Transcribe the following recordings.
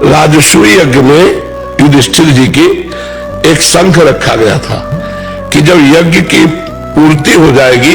राजसूय यज्ञ में युधिष्ठिर जी की एक शंख रखा गया था कि जब यज्ञ की पूर्ति हो जाएगी,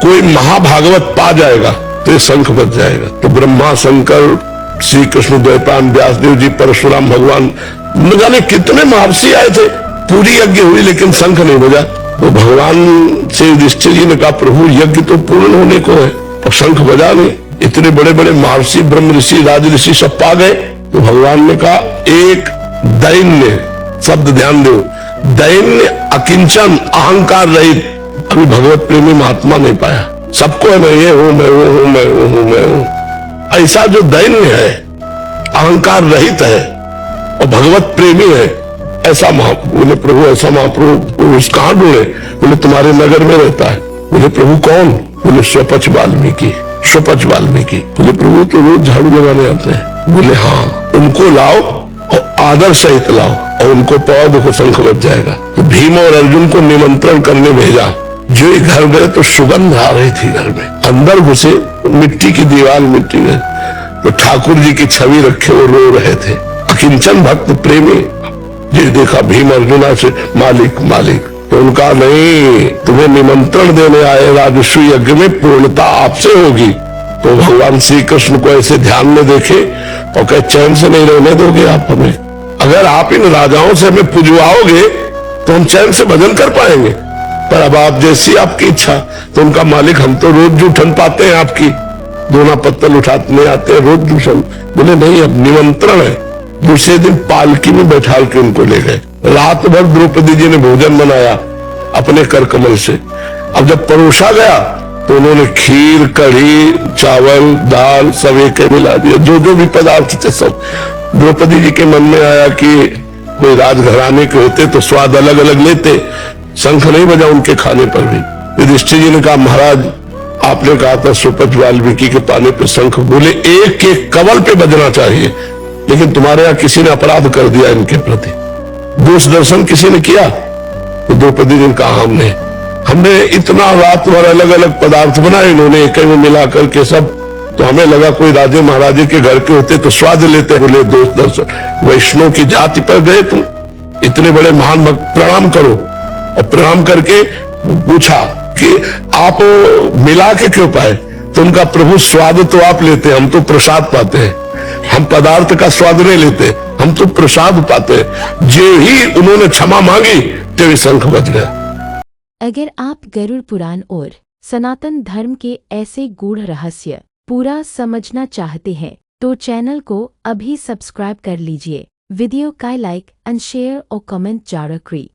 कोई महाभागवत पा जाएगा तो ये शंख बच जाएगा। तो ब्रह्मा, शंकर, श्री कृष्ण द्वैपायन, व्यासदेव जी, परशुराम भगवान, न जाने कितने महर्षि आए थे, पूरी यज्ञ हुई लेकिन शंख नहीं बजा। तो भगवान से युधिष्ठिर जी ने कहा, प्रभु यज्ञ तो पूर्ण होने को है और शंख बजा नहीं। इतने बड़े बड़े महर्षि, ब्रह्म ऋषि, राज ऋषि सब पा गए। तो भगवान ने कहा, एक दैन्य, शब्द ध्यान दो, दैन्य, अकिंचन, अहंकार रहित अभी भगवत प्रेमी महात्मा नहीं पाया। सबको है मैं ये हूं, मैं वो हूं, मैं वो हूं, मैं हूं। ऐसा जो दैन्य है, अहंकार रहित है और भगवत प्रेमी है, ऐसा बोले प्रभु, ऐसा महाप्रभु कहां ढूंढे? बोले तुम्हारे नगर में रहता है। बोले प्रभु कौन? बोले स्वपच वाल्मीकि, स्वपच वाल्मीकि। बोले प्रभु तो रोज झाड़ू लगाने आते हैं। बोले हाँ, उनको लाओ और आदर सहित लाओ और उनको पाओ, देखो शंख बच जाएगा। तो भीम और अर्जुन को निमंत्रण करने भेजा। जो ही घर गए तो सुगंध आ रही थी घर में। अंदर घुसे, मिट्टी की दीवार, मिट्टी में तो ठाकुर जी की छवि रखे वो रो रहे थे। अकिंचन भक्त प्रेमी जी देखा भीम अर्जुना से, मालिक मालिक। तो उनका नहीं, तुम्हें निमंत्रण देने आए, राजसूय यज्ञ में पूर्णता आपसे होगी। तो भगवान श्री कृष्ण को ऐसे ध्यान में देखे और कहे, चैन से नहीं रहने दोगे आप हमें? अगर आप इन राजाओं से हमें पुजवाओगे तो हम चैन से भजन कर पाएंगे, पर अब आप जैसी आपकी इच्छा। तो उनका मालिक, हम तो रोज जूठन पाते हैं आपकी, दोना पत्तल उठाने आते हैं रोज जूठन। बोले नहीं, अब निमंत्रण है। दूसरे दिन पालकी में बैठाल के उनको ले गए। रात भर द्रौपदी जी ने भोजन बनाया अपने कर कमल से। अब जब परोसा गया तो उन्होंने खीर, कढ़ी, चावल, दाल सब एक मिला दिया, जो जो भी पदार्थ थे सब। द्रौपदी जी के मन में आया कि कोई राजघराने के होते तो स्वाद अलग अलग लेते, शंख नहीं बजा उनके खाने पर भी। युधिष्ठिर जी ने कहा, महाराज आपने कहा था सुपथ वाल्मीकि के पाने पे शंख। बोले एक एक कवल पे बजना चाहिए, लेकिन तुम्हारे यहाँ किसी ने अपराध कर दिया इनके प्रति, दोष दर्शन किसी ने किया। तो द्रौपदी जी ने कहा, हमने इतना रात भर अलग अलग पदार्थ बनाए, इन्होंने एक में मिला करके सब। तो हमें लगा कोई राजे महाराजे के घर के होते तो स्वाद लेते। बोले दोष दर्शन, वैष्णव की जाति पर गए तुम, इतने बड़े महान भक्त, प्रणाम करो। और प्रणाम करके पूछा कि आप मिला के क्यों पाए? तो उनका, प्रभु स्वाद तो आप लेते हैं, हम तो प्रसाद पाते हैं। हम पदार्थ का स्वाद नहीं लेते, हम तो प्रसाद पाते हैं। जो ही उन्होंने क्षमा मांगी तो शंख बज गया। अगर आप गरुड़ पुराण और सनातन धर्म के ऐसे गूढ़ रहस्य पूरा समझना चाहते हैं तो चैनल को अभी सब्सक्राइब कर लीजिए। वीडियो का लाइक एंड शेयर और कमेंट जरूर करें।